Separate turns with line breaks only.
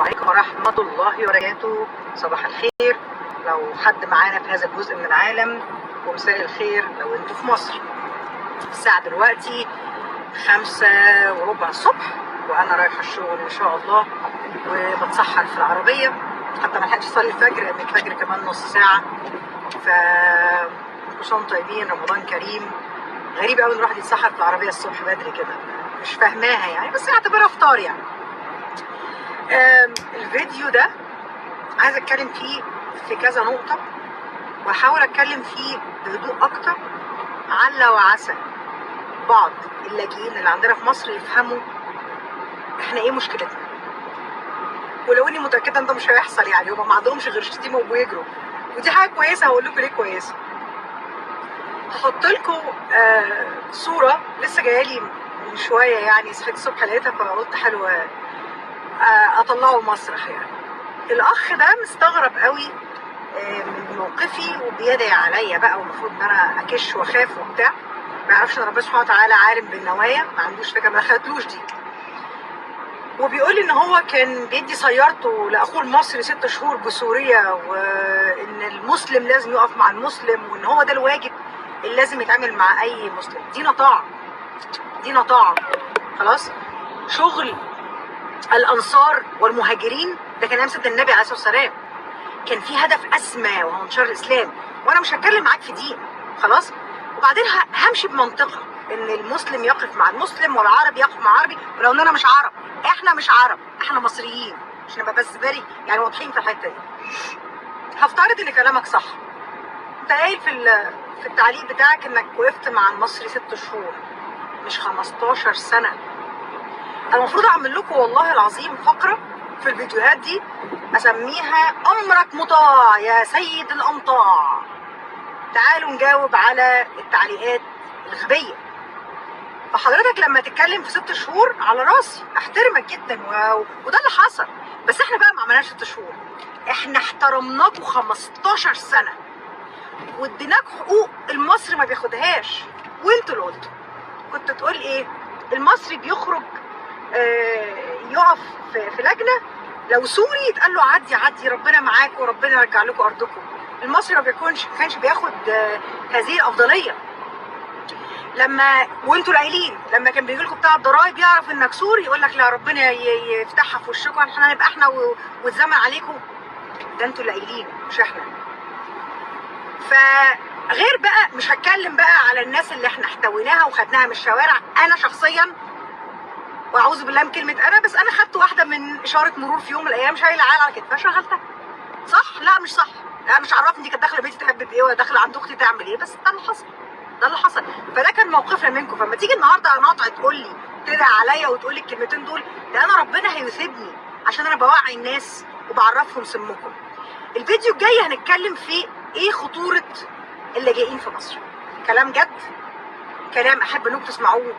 عليكم ورحمة الله وبركاته. صباح الخير لو حد معانا في هذا الجزء من العالم، ومساء الخير لو انتوا في مصر. الساعة دلوقتي 5:15 الصبح، وانا رايحة الشغل ان شاء الله، وبتسحر في العربية حتى ما لحقتش اصلي الفجر، لان الفجر كمان نص ساعة. ف كل سنة وانتم طيبين، رمضان كريم. غريب قوي ان الواحد يتسحر في العربية الصبح بدري كده، مش فاهماها يعني، بس اعتبرها فطار يعني. الفيديو ده عايزه اتكلم فيه في كذا نقطه، واحاول اتكلم فيه بهدوء اكتر، عل وعسى بعض اللاجئين اللي عندنا في مصر يفهموا احنا ايه مشكلتنا. ولو اني متاكده ان ده مش هيحصل، يعني هما ما عندهمش غير شتيمه وبيجروا، ودي حاجه كويسه. هقول لكم ليه كويسه. هحط لكم صوره لسه جايه لي من شويه، يعني صحيت الصبح لقيتها فقلت حلوه اطلعه مسرح. يعني الاخ ده مستغرب قوي من موقفي وبيدعي عليا بقى، والمفروض ان انا اكش واخاف وبتاع. ما يعرفش ان ربنا سبحانه وتعالى عالم بالنوايا، ما عندوش فكره، ما خدتلوش دي. وبيقول لي ان هو كان بيدي سيارته لاخوه المصري 6 شهور بسوريا، وان المسلم لازم يقف مع المسلم، وان هو ده الواجب اللي لازم يتعامل مع اي مسلم. دي نطاعه، دي نطاعه. خلاص. شغل الانصار والمهاجرين ده كان ايام سيدنا النبي عليه الصلاه والسلام، كان في هدف اسمى وهو انتشار الاسلام. وانا مش هتكلم معاك في دين، خلاص. وبعدين همشي بمنطقه ان المسلم يقف مع المسلم والعربي يقف مع عربي، ولو اننا مش عرب، احنا مش عرب، احنا مصريين، عشان نبقى بس باري يعني واضحين في الحته دي. هفترض ان كلامك صح. انت قايل في التعليق بتاعك انك وقفت مع المصري 6 شهور مش 15 سنه. انا المفروض اعمل لكم والله العظيم فقره في الفيديوهات دي اسميها امرك مطاع يا سيد الامطاع. تعالوا نجاوب على التعليقات الغبيه. فحضرتك لما تتكلم في 6 شهور على راسي، احترمك جدا، وده اللي حصل. بس احنا بقى ما عملناش 6 شهور، احنا احترمناكوا 15 سنه، واديناك حقوق المصري ما بياخدهاش. وانتوا اللي قلتوا، كنت تقول ايه؟ المصري بيخرج يقف في لجنه، لو سوري يتقال له عدي ربنا معاك وربنا يرجع لكم ارضكم. المصري ما كانش بياخد هذه الافضليه. لما وانتوا قايلين لما كان بيجي لكم بتاع الضرايب يعرف انك سوري يقول لك لا ربنا يفتحها في وشكم، احنا هنبقى احنا واتزمن عليكم. ده انتوا اللي قايلين مش احنا. فغير بقى مش هتكلم بقى على الناس اللي احنا احتويناها وخدناها من الشوارع. انا شخصيا، واعوذ بالله من كلمه انا، بس انا خدت واحده من اشاره مرور في يوم من الايام، شايله عيال على كتفها شغلتها. صح؟ لا مش صح. لا مش عرفني دي كانت داخله بيتي تحب بايه ولا داخله عند اختي تعمل ايه، بس ده اللي حصل. ده اللي حصل. فده كان موقفنا منكم. فما تيجي النهارده نقطع تقول لي تدعي عليا وتقول لي الكلمتين دول، ده انا ربنا هيثيبني عشان انا بوعي الناس وبعرفهم سمكم. الفيديو الجاي هنتكلم في ايه خطوره اللاجئين في مصر. كلام جد، كلام احب انكم تسمعوه